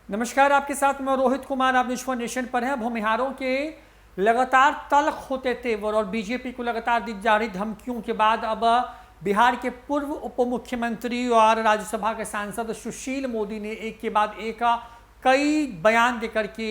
नमस्कार, आपके साथ मैं रोहित कुमार। आप न्यूज़ नेशन पर हैं। भूमिहारों के लगातार तल्ख होते तेवर और बीजेपी को लगातार दी जा रही धमकियों के बाद अब बिहार के पूर्व उप मुख्यमंत्री और राज्यसभा के सांसद सुशील मोदी ने एक के बाद एक कई बयान देकर के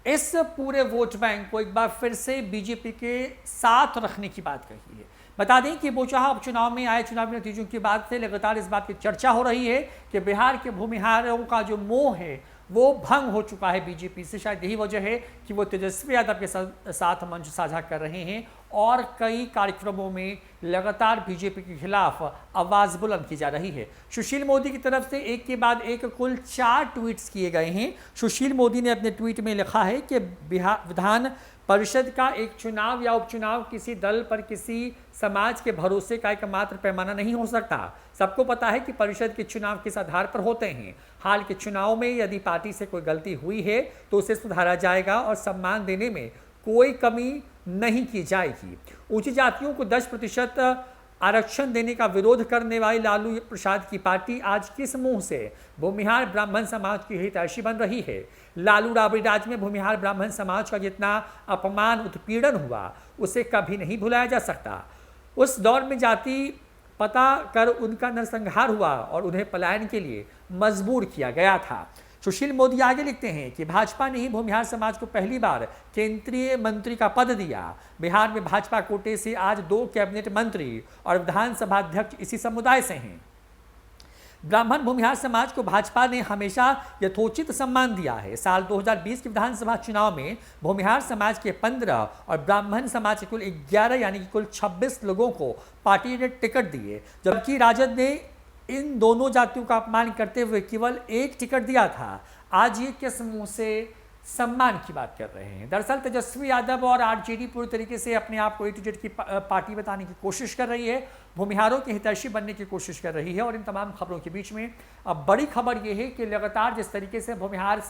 इस पूरे वोट बैंक को एक बार फिर से बीजेपी के साथ रखने की बात कही है। बता दें कि बोचहा उपचुनाव में आए चुनावी नतीजों के बाद से लगातार इस बात की चर्चा हो रही है कि बिहार के भूमिहारों का जो मोह है वो भंग हो चुका है बीजेपी से। शायद यही वजह है कि वो तेजस्वी यादव के साथ मंच साझा कर रहे हैं और कई कार्यक्रमों में लगातार बीजेपी के खिलाफ आवाज बुलंद की जा रही है। सुशील मोदी की तरफ से एक के बाद एक कुल 4 ट्वीट्स किए गए हैं। सुशील मोदी ने अपने ट्वीट में लिखा है कि बिहार विधान परिषद का एक चुनाव या उपचुनाव किसी दल पर किसी समाज के भरोसे का एकमात्र पैमाना नहीं हो सकता। सबको पता है कि परिषद के चुनाव किस आधार पर होते हैं। हाल के चुनाव में यदि पार्टी से कोई गलती हुई है तो उसे सुधारा जाएगा और सम्मान देने में कोई कमी नहीं की जाएगी। ऊंची जातियों को 10% आरक्षण देने का विरोध करने वाली लालू प्रसाद की पार्टी आज किस मुंह से भूमिहार ब्राह्मण समाज की हितैषी बन रही है। लालू राबड़ी राज में भूमिहार ब्राह्मण समाज का जितना अपमान उत्पीड़न हुआ उसे कभी नहीं भुलाया जा सकता। उस दौर में जाति पता कर उनका नरसंहार हुआ और उन्हें पलायन के लिए मजबूर किया गया था। सुशील मोदी आगे लिखते हैं कि भाजपा ने ही भूमिहार समाज को पहली बार केंद्रीय मंत्री का पद दिया। बिहार में भाजपा कोटे से आज 2 कैबिनेट मंत्री और विधानसभा अध्यक्ष इसी समुदाय से हैं। ब्राह्मण भूमिहार समाज को भाजपा ने हमेशा यथोचित सम्मान दिया है। साल 2020 के विधानसभा चुनाव में भूमिहार समाज के 15 और ब्राह्मण समाज के कुल 11 यानी कि कुल 26 लोगों को पार्टी ने टिकट दिए, जबकि राजद ने इन दोनों जातियों का अपमान करते हुए केवल 1 टिकट दिया था। आज ये किस मुंह से सम्मान की बात कर रहे हैं। दरअसल तेजस्वी यादव और आरजेडी पूरी तरीके से अपने आप को A to Z की पार्टी बताने की कोशिश कर रही है, भूमिहारों की हितैषी बनने की कोशिश कर रही है। और इन तमाम खबरों के बीच में अब बड़ी खबर यह है कि लगातार जिस तरीके से भूमिहार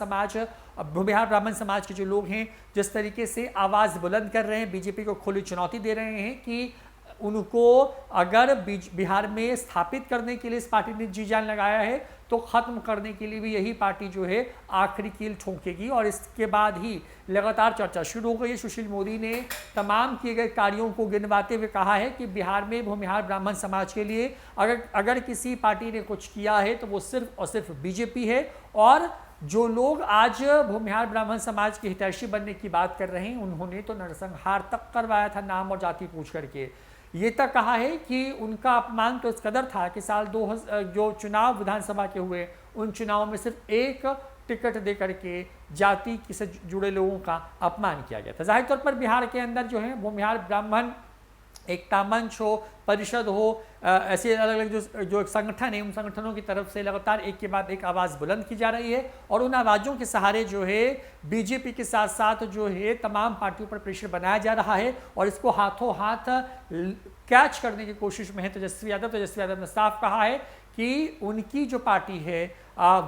ब्राह्मण समाज के जो लोग हैं जिस तरीके से आवाज़ बुलंद कर रहे हैं, बीजेपी को खुली चुनौती दे रहे हैं कि उनको अगर बिहार में स्थापित करने के लिए इस पार्टी ने जी जान लगाया है तो खत्म करने के लिए भी यही पार्टी जो है आखिरी कील ठोकेगी। और इसके बाद ही लगातार चर्चा शुरू हो गई है। सुशील मोदी ने तमाम किए गए कार्यों को गिनवाते हुए कहा है कि बिहार में भूमिहार ब्राह्मण समाज के लिए अगर किसी पार्टी ने कुछ किया है तो वो सिर्फ और सिर्फ बीजेपी है। और जो लोग आज भूमिहार ब्राह्मण समाज की हितैषी बनने की बात कर रहे हैं उन्होंने तो नरसंहार तक करवाया था नाम और जाति पूछ करके। ये तक कहा है कि उनका अपमान तो इस कदर था कि साल 2000 जो चुनाव विधानसभा के हुए उन चुनावों में सिर्फ 1 टिकट दे करके जाति से जुड़े लोगों का अपमान किया गया था। जाहिर तौर पर बिहार के अंदर जो है भूमिहार ब्राह्मण एकता मंच हो, परिषद हो, ऐसे अलग अलग जो संगठन है उन संगठनों की तरफ से लगातार एक के बाद एक आवाज़ बुलंद की जा रही है। और उन आवाज़ों के सहारे जो है बीजेपी के साथ साथ जो है तमाम पार्टियों पर प्रेशर बनाया जा रहा है और इसको हाथों हाथ कैच करने की कोशिश में है तेजस्वी यादव ने साफ कहा है कि उनकी जो पार्टी है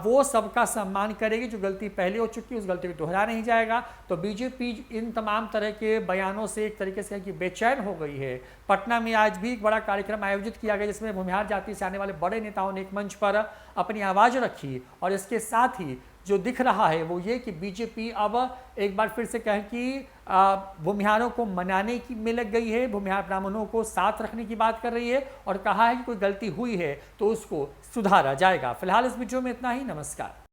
वो सबका सम्मान करेगी। जो गलती पहले हो चुकी है उस गलती को दोहरा नहीं जाएगा। तो बीजेपी इन तमाम तरह के बयानों से एक तरीके से कि बेचैन हो गई है। पटना में आज भी एक बड़ा कार्यक्रम आयोजित किया गया जिसमें भूमिहार जाति से आने वाले बड़े नेताओं ने एक मंच पर अपनी आवाज़ रखी। और इसके साथ ही जो दिख रहा है वो ये कि बीजेपी अब एक बार फिर से कहे कि भूमिहारों को मनाने की में लग गई है, भूमिहार ब्राह्मणों को साथ रखने की बात कर रही है और कहा है कि कोई गलती हुई है तो उसको सुधारा जाएगा। फिलहाल इस वीडियो में इतना ही। नमस्कार।